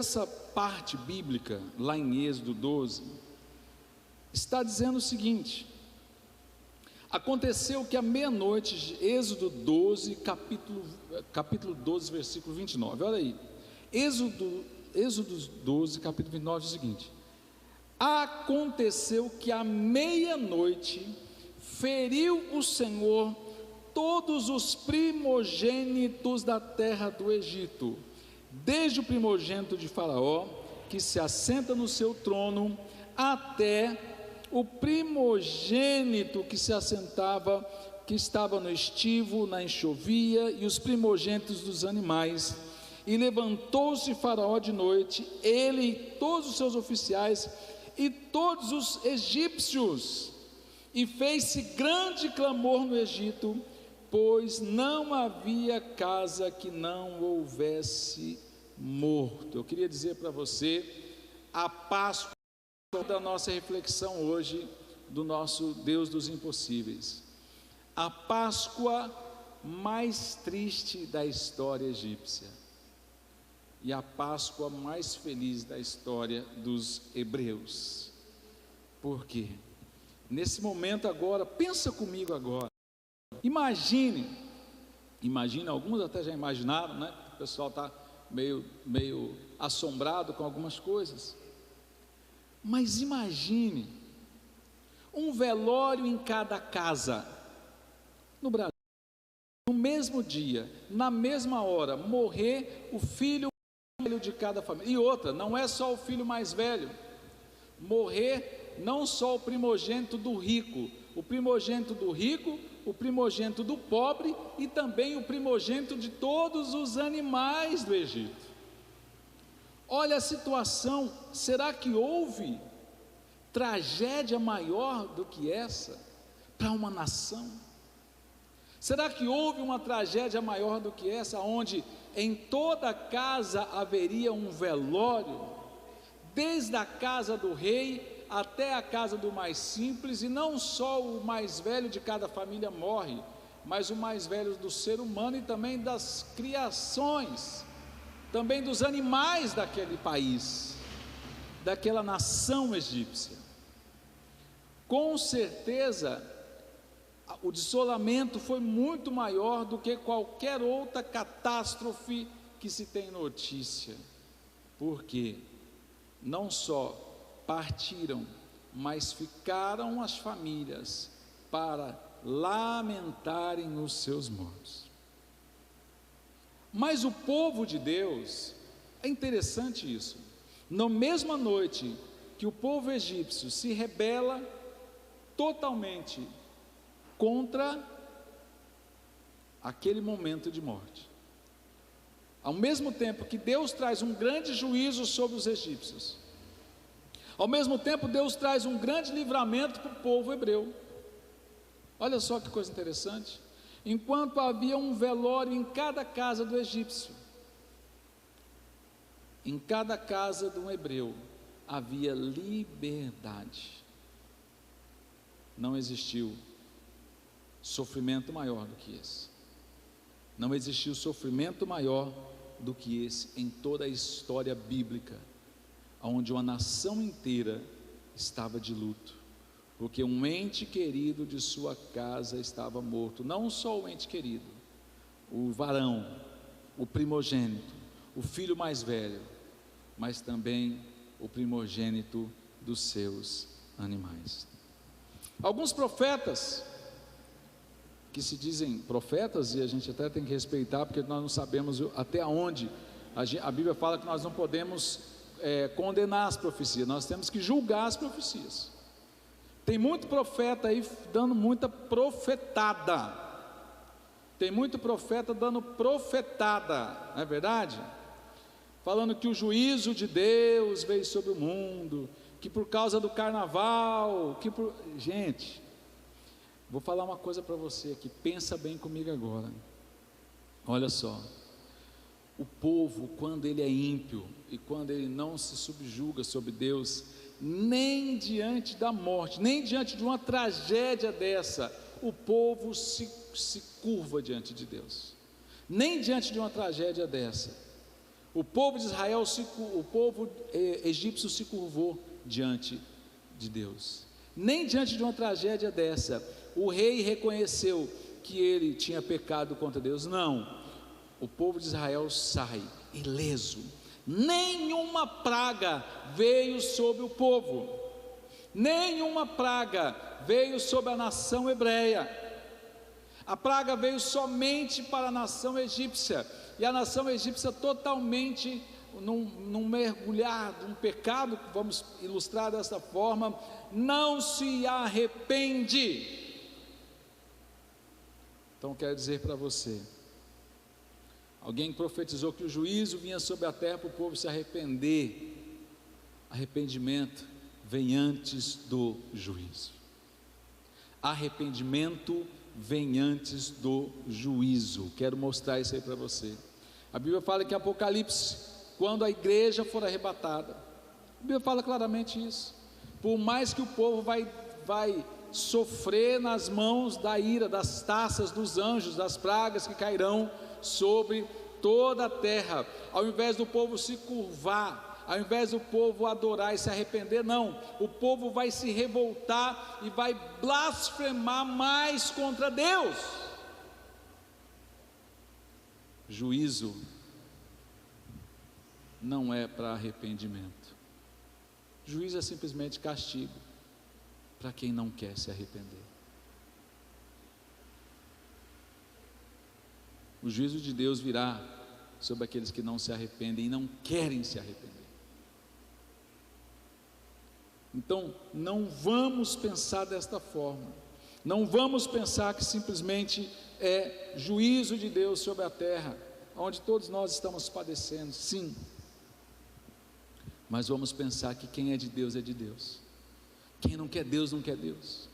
Essa parte bíblica, lá em Êxodo 12, está dizendo o seguinte: aconteceu que à meia-noite, Êxodo 12, capítulo 12, versículo 29, olha aí, Êxodo 12, capítulo 29, diz o seguinte: aconteceu que à meia-noite feriu o Senhor todos os primogênitos da terra do Egito, desde o primogênito de Faraó, que se assenta no seu trono, até o primogênito que se assentava, que estava no estivo, na enxovia, e os primogênitos dos animais. E levantou-se Faraó de noite, ele e todos os seus oficiais, e todos os egípcios, e fez-se grande clamor no Egito, pois não havia casa que não houvesse morto. Eu queria dizer para você, a Páscoa da nossa reflexão hoje, do nosso Deus dos impossíveis, a Páscoa mais triste da história egípcia, e a Páscoa mais feliz da história dos hebreus. Por quê? Nesse momento agora, pensa comigo agora, imagine, alguns até já imaginaram, né? O pessoal está meio assombrado com algumas coisas, mas imagine um velório em cada casa, no Brasil, no mesmo dia, na mesma hora, morrer o filho de cada família, e outra, não é só o filho mais velho, morrer não só o primogênito do rico, o primogênito do rico, o primogênito do pobre e também o primogênito de todos os animais do Egito. Olha a situação, será que houve tragédia maior do que essa para uma nação? Será que houve uma tragédia maior do que essa, onde em toda casa haveria um velório, desde a casa do rei até a casa do mais simples, e não só o mais velho de cada família morre, mas o mais velho do ser humano e também das criações, também dos animais daquele país, daquela nação egípcia. Com certeza, o desolamento foi muito maior do que qualquer outra catástrofe que se tem notícia, porque não só partiram, mas ficaram as famílias para lamentarem os seus mortos. Mas o povo de Deus, é interessante isso, na mesma noite que o povo egípcio se rebela totalmente contra aquele momento de morte, ao mesmo tempo que Deus traz um grande juízo sobre os egípcios, ao mesmo tempo Deus traz um grande livramento para o povo hebreu. Olha só que coisa interessante, enquanto havia um velório em cada casa do egípcio, em cada casa de um hebreu havia liberdade. Não existiu sofrimento maior do que esse, não existiu sofrimento maior do que esse em toda a história bíblica, onde uma nação inteira estava de luto, porque um ente querido de sua casa estava morto. Não só o ente querido, o varão, o primogênito, o filho mais velho, mas também o primogênito dos seus animais. Alguns profetas, que se dizem profetas, e a gente até tem que respeitar, porque nós não sabemos até onde, a Bíblia fala que nós não podemos condenar as profecias, nós temos que julgar as profecias. Tem muito profeta aí dando muita profetada, tem muito profeta dando profetada, não é verdade? Falando que o juízo de Deus veio sobre o mundo, que por causa do carnaval, gente, vou falar uma coisa para você aqui, pensa bem comigo agora, olha só, o povo, quando ele é ímpio, e quando ele não se subjuga sobre Deus, nem diante da morte, nem diante de uma tragédia dessa, o povo se curva diante de Deus, nem diante de uma tragédia dessa, O povo de Israel, o povo egípcio se curvou diante de Deus. Nem diante de uma tragédia dessa, o rei reconheceu que ele tinha pecado contra Deus. Não, o povo de Israel sai ileso. Nenhuma praga veio sobre o povo, nenhuma praga veio sobre a nação hebreia. A praga veio somente para a nação egípcia, e a nação egípcia totalmente num mergulhar, num pecado, vamos ilustrar dessa forma, não se arrepende. Então quero dizer para você, alguém profetizou que o juízo vinha sobre a terra para o povo se arrepender. Arrependimento vem antes do juízo. Arrependimento vem antes do juízo. Quero mostrar isso aí para você. A Bíblia fala que em Apocalipse, quando a igreja for arrebatada, a Bíblia fala claramente isso. Por mais que o povo vai sofrer nas mãos da ira, das taças dos anjos, das pragas que cairão sobre toda a terra, ao invés do povo se curvar, ao invés do povo adorar e se arrepender, não, o povo vai se revoltar e vai blasfemar mais contra Deus. Juízo não é para arrependimento. Juízo é simplesmente castigo para quem não quer se arrepender. O juízo de Deus virá sobre aqueles que não se arrependem e não querem se arrepender. Então, não vamos pensar desta forma. Não vamos pensar que simplesmente é juízo de Deus sobre a terra, onde todos nós estamos padecendo, sim. Mas vamos pensar que quem é de Deus é de Deus. Quem não quer Deus, não quer Deus.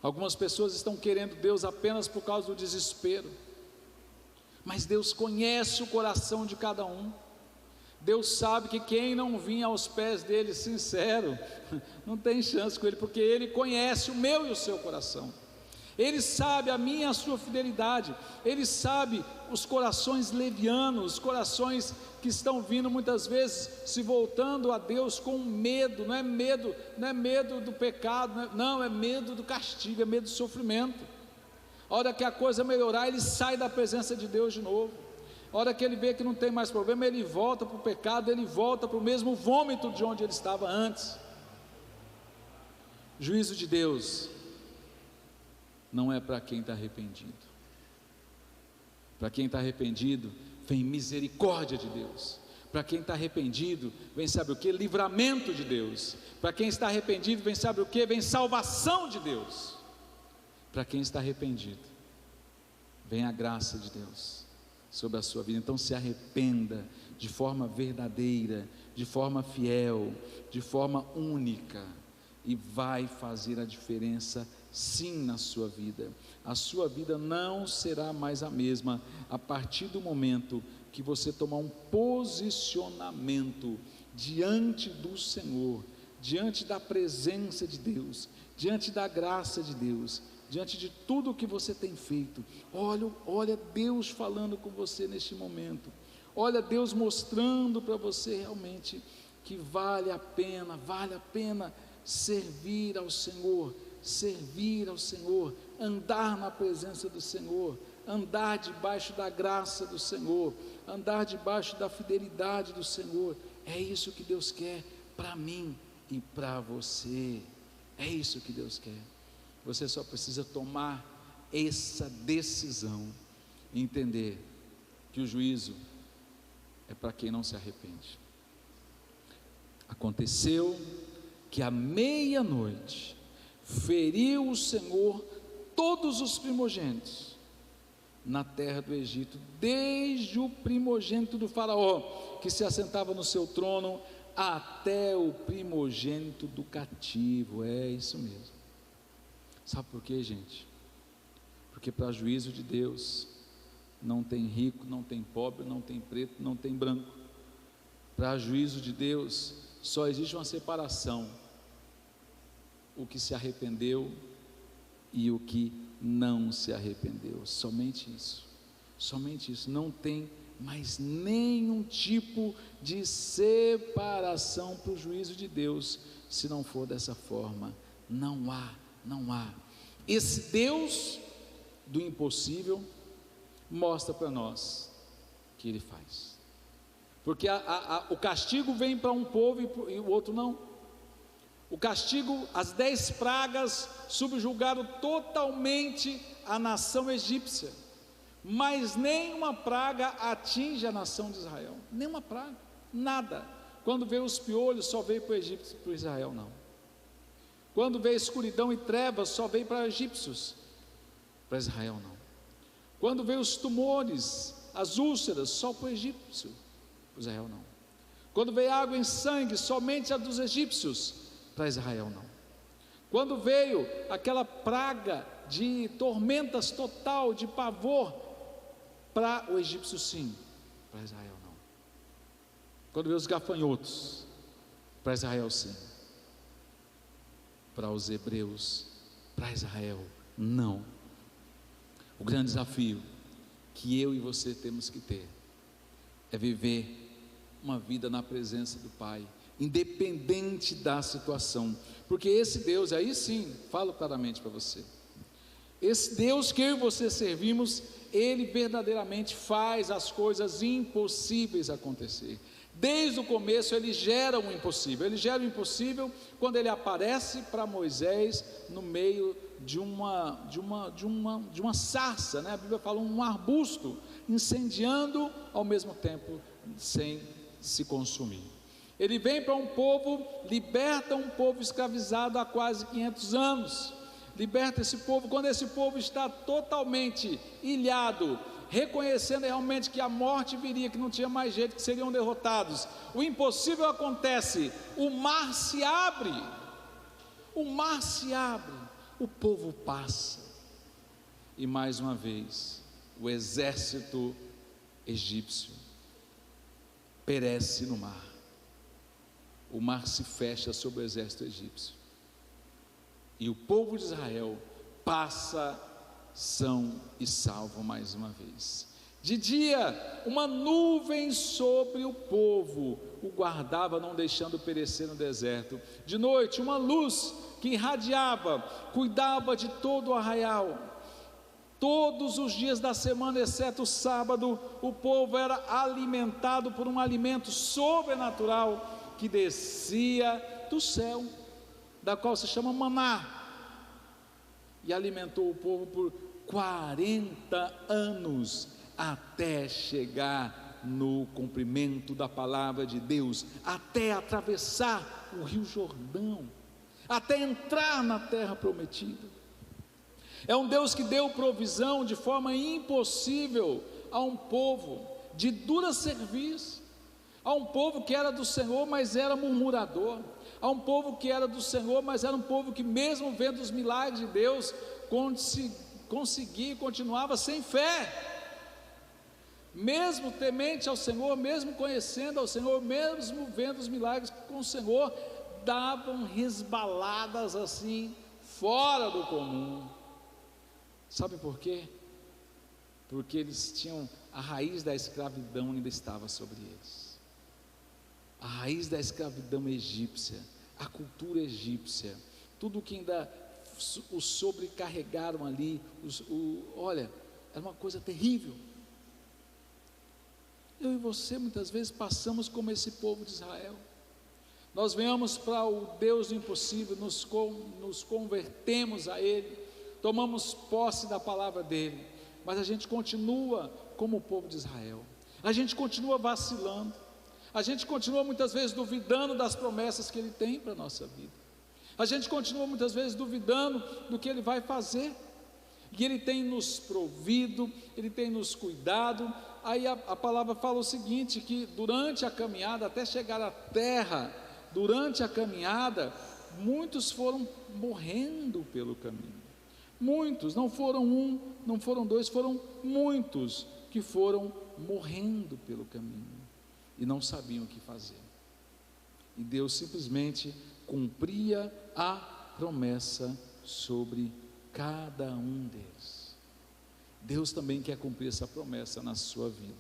Algumas pessoas estão querendo Deus apenas por causa do desespero, mas Deus conhece o coração de cada um. Deus sabe que quem não vinha aos pés dele sincero, não tem chance com ele, porque ele conhece o meu e o seu coração. Ele sabe a minha e a sua fidelidade. Ele sabe os corações levianos, os corações que estão vindo muitas vezes se voltando a Deus com medo. Não é medo do pecado, não, é medo do castigo, é medo do sofrimento. A hora que a coisa melhorar, ele sai da presença de Deus de novo. A hora que ele vê que não tem mais problema, ele volta para o pecado, ele volta para o mesmo vômito de onde ele estava antes. Juízo de Deus não é para quem está arrependido. Para quem está arrependido, vem misericórdia de Deus. Para quem está arrependido, vem sabe o que? Livramento de Deus. Para quem está arrependido, vem sabe o que? Vem salvação de Deus. Para quem está arrependido, vem a graça de Deus sobre a sua vida. Então se arrependa de forma verdadeira, de forma fiel, de forma única, e vai fazer a diferença sim na sua vida. A sua vida não será mais a mesma a partir do momento que você tomar um posicionamento diante do Senhor, diante da presença de Deus, diante da graça de Deus, diante de tudo o que você tem feito. Olha Deus falando com você neste momento. Olha Deus mostrando para você realmente que vale a pena servir ao Senhor, andar na presença do Senhor, andar debaixo da graça do Senhor, andar debaixo da fidelidade do Senhor. É isso que Deus quer para mim e para você. É isso que Deus quer. Você só precisa tomar essa decisão e entender que o juízo é para quem não se arrepende. Aconteceu que à meia-noite feriu o Senhor todos os primogênitos na terra do Egito, desde o primogênito do faraó, que se assentava no seu trono, até o primogênito do cativo. É isso mesmo. Sabe por quê, gente? Porque para juízo de Deus não tem rico, não tem pobre, não tem preto, não tem branco. Para juízo de Deus só existe uma separação: o que se arrependeu e o que não se arrependeu. Somente isso, não tem mas nenhum tipo de separação para o juízo de Deus, se não for dessa forma. Não há. Esse Deus do impossível mostra para nós que Ele faz, porque o castigo vem para um povo e o outro não. O castigo, as 10 pragas subjugaram totalmente a nação egípcia, mas nenhuma praga atinge a nação de Israel, nenhuma praga, nada. Quando veio os piolhos, só veio para o Egito, para Israel não. Quando veio escuridão e trevas, só veio para egípcios, para Israel não. Quando veio os tumores, as úlceras, só para o egípcio, para Israel não. Quando veio água em sangue, somente a dos egípcios, para Israel não. Quando veio aquela praga de tormentas total, de pavor, para o egípcio sim, para Israel não. Quando veio os gafanhotos, para Israel sim, para os hebreus, para Israel não. O grande desafio que eu e você temos que ter é viver uma vida na presença do Pai, independente da situação, porque esse Deus, aí sim, falo claramente para você, esse Deus que eu e você servimos, Ele verdadeiramente faz as coisas impossíveis acontecer. Desde o começo Ele gera o impossível quando Ele aparece para Moisés no meio de uma sarça, né? A Bíblia fala um arbusto incendiando ao mesmo tempo sem se consumir. Ele vem para um povo, liberta um povo escravizado há quase 500 anos, liberta esse povo, quando esse povo está totalmente ilhado, reconhecendo realmente que a morte viria, que não tinha mais jeito, que seriam derrotados. O impossível acontece, o mar se abre, o povo passa, e mais uma vez, o exército egípcio perece no mar. O mar se fecha sobre o exército egípcio, e o povo de Israel passa são e salvo mais uma vez. De dia, uma nuvem sobre o povo o guardava, não deixando perecer no deserto. De noite, uma luz que irradiava, cuidava de todo o arraial. Todos os dias da semana, exceto o sábado, o povo era alimentado por um alimento sobrenatural que descia do céu, da qual se chama maná, e alimentou o povo por 40 anos, até chegar no cumprimento da palavra de Deus, até atravessar o rio Jordão, até entrar na terra prometida. É um Deus que deu provisão de forma impossível a um povo de dura serviço, a um povo que era do Senhor, mas era murmurador, a um povo que era do Senhor, mas era um povo que mesmo vendo os milagres de Deus, conseguia e continuava sem fé, mesmo temente ao Senhor, mesmo conhecendo ao Senhor, mesmo vendo os milagres com o Senhor, davam resbaladas assim, fora do comum. Sabe por quê? Porque eles tinham, a raiz da escravidão ainda estava sobre eles, a raiz da escravidão egípcia, a cultura egípcia, tudo que ainda os sobrecarregaram ali, olha, era uma coisa terrível. Eu e você muitas vezes passamos como esse povo de Israel. Nós venhamos para o Deus do impossível, nos convertemos a Ele, tomamos posse da palavra dEle, mas a gente continua como o povo de Israel, a gente continua vacilando, a gente continua muitas vezes duvidando das promessas que Ele tem para a nossa vida, a gente continua muitas vezes duvidando do que Ele vai fazer, e Ele tem nos provido, Ele tem nos cuidado. Aí a palavra fala o seguinte, que durante a caminhada, até chegar à terra, durante a caminhada, muitos foram morrendo pelo caminho, muitos, não foram um, não foram dois, foram muitos que foram morrendo pelo caminho, e não sabiam o que fazer, e Deus simplesmente cumpria a promessa sobre cada um deles. Deus também quer cumprir essa promessa na sua vida.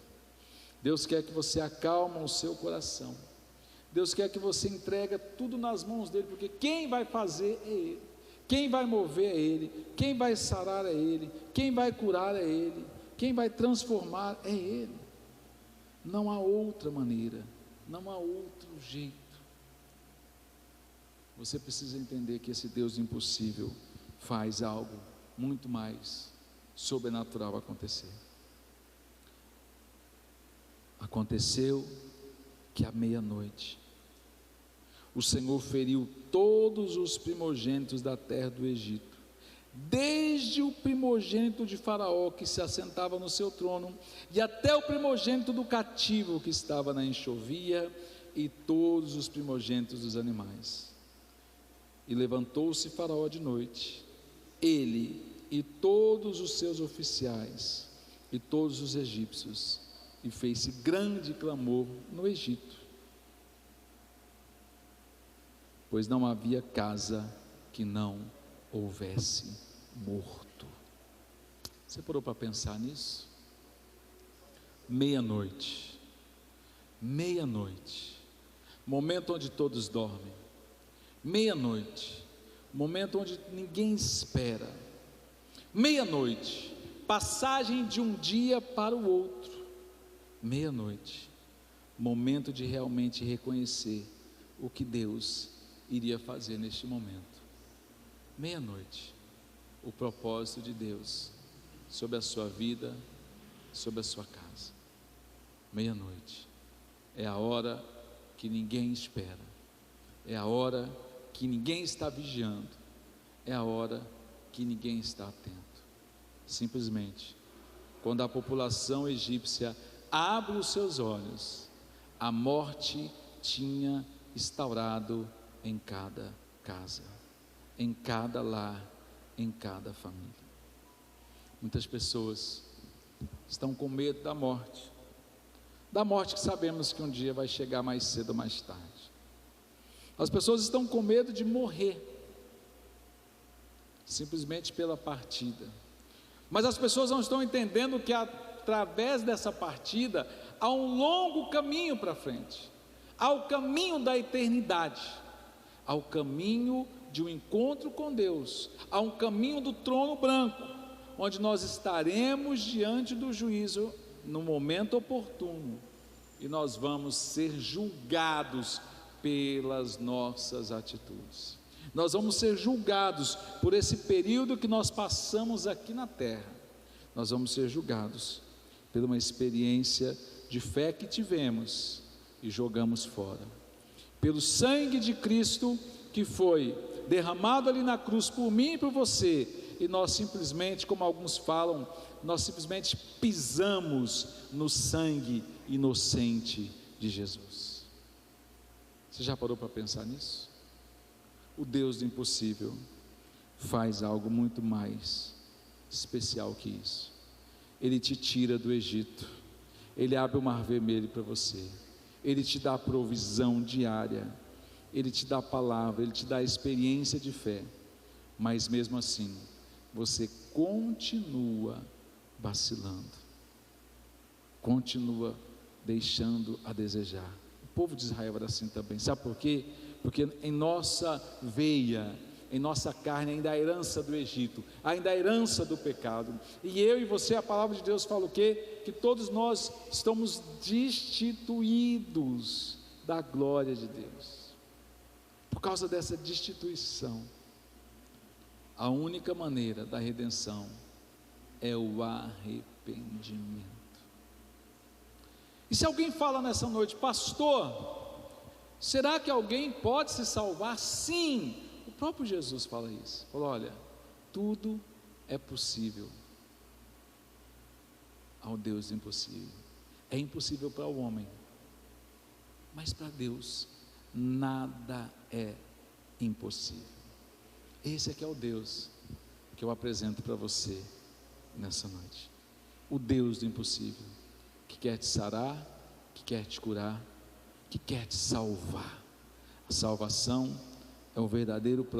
Deus quer que você acalme o seu coração. Deus quer que você entregue tudo nas mãos dele, porque quem vai fazer é ele, quem vai mover é ele, quem vai sarar é ele, quem vai curar é ele, quem vai transformar é ele. Não há outra maneira, não há outro jeito. Você precisa entender que esse Deus impossível faz algo muito mais sobrenatural acontecer. Aconteceu que à meia-noite o Senhor feriu todos os primogênitos da terra do Egito, desde o primogênito de Faraó que se assentava no seu trono, e até o primogênito do cativo que estava na enxovia, e todos os primogênitos dos animais. E levantou-se Faraó de noite, ele e todos os seus oficiais e todos os egípcios, e fez-se grande clamor no Egito, pois não havia casa que não houvesse morto. Você parou para pensar nisso? Meia-noite, momento onde todos dormem, meia-noite, momento onde ninguém espera, meia-noite, passagem de um dia para o outro, meia-noite, momento de realmente reconhecer o que Deus iria fazer neste momento. Meia-noite, o propósito de Deus sobre a sua vida, sobre a sua casa. Meia-noite é a hora que ninguém espera, é a hora que ninguém está vigiando, é a hora que ninguém está atento. Simplesmente, quando a população egípcia abre os seus olhos, a morte tinha instaurado em cada casa, em cada lar, em cada família. Muitas pessoas estão com medo da morte que sabemos que um dia vai chegar mais cedo ou mais tarde. As pessoas estão com medo de morrer, simplesmente pela partida, mas as pessoas não estão entendendo que através dessa partida há um longo caminho para frente, há o caminho da eternidade, há o caminho de um encontro com Deus, há um caminho do trono branco, onde nós estaremos diante do juízo no momento oportuno, e nós vamos ser julgados pelas nossas atitudes. Nós vamos ser julgados por esse período que nós passamos aqui na terra. Nós vamos ser julgados por uma experiência de fé que tivemos e jogamos fora, pelo sangue de Cristo que foi derramado ali na cruz por mim e por você, e nós simplesmente, como alguns falam, nós simplesmente pisamos no sangue inocente de Jesus. Você já parou para pensar nisso? O Deus do impossível faz algo muito mais especial que isso. Ele te tira do Egito, ele abre o mar vermelho para você, ele te dá provisão diária, ele te dá a palavra, ele te dá a experiência de fé, mas mesmo assim, você continua vacilando, continua deixando a desejar. O povo de Israel era assim também, sabe por quê? Porque em nossa veia, em nossa carne, ainda há a herança do Egito, ainda há a herança do pecado, e eu e você, a palavra de Deus fala o quê? Que todos nós estamos destituídos da glória de Deus. Por causa dessa destituição, a única maneira da redenção é o arrependimento. E se alguém fala nessa noite, pastor, será que alguém pode se salvar? Sim, o próprio Jesus fala isso. Fala, olha, tudo é possível ao Deus impossível. É impossível para o homem, mas para Deus nada é impossível. Esse aqui é o Deus que eu apresento para você nessa noite. O Deus do impossível, que quer te sarar, que quer te curar, que quer te salvar. A salvação é o verdadeiro plano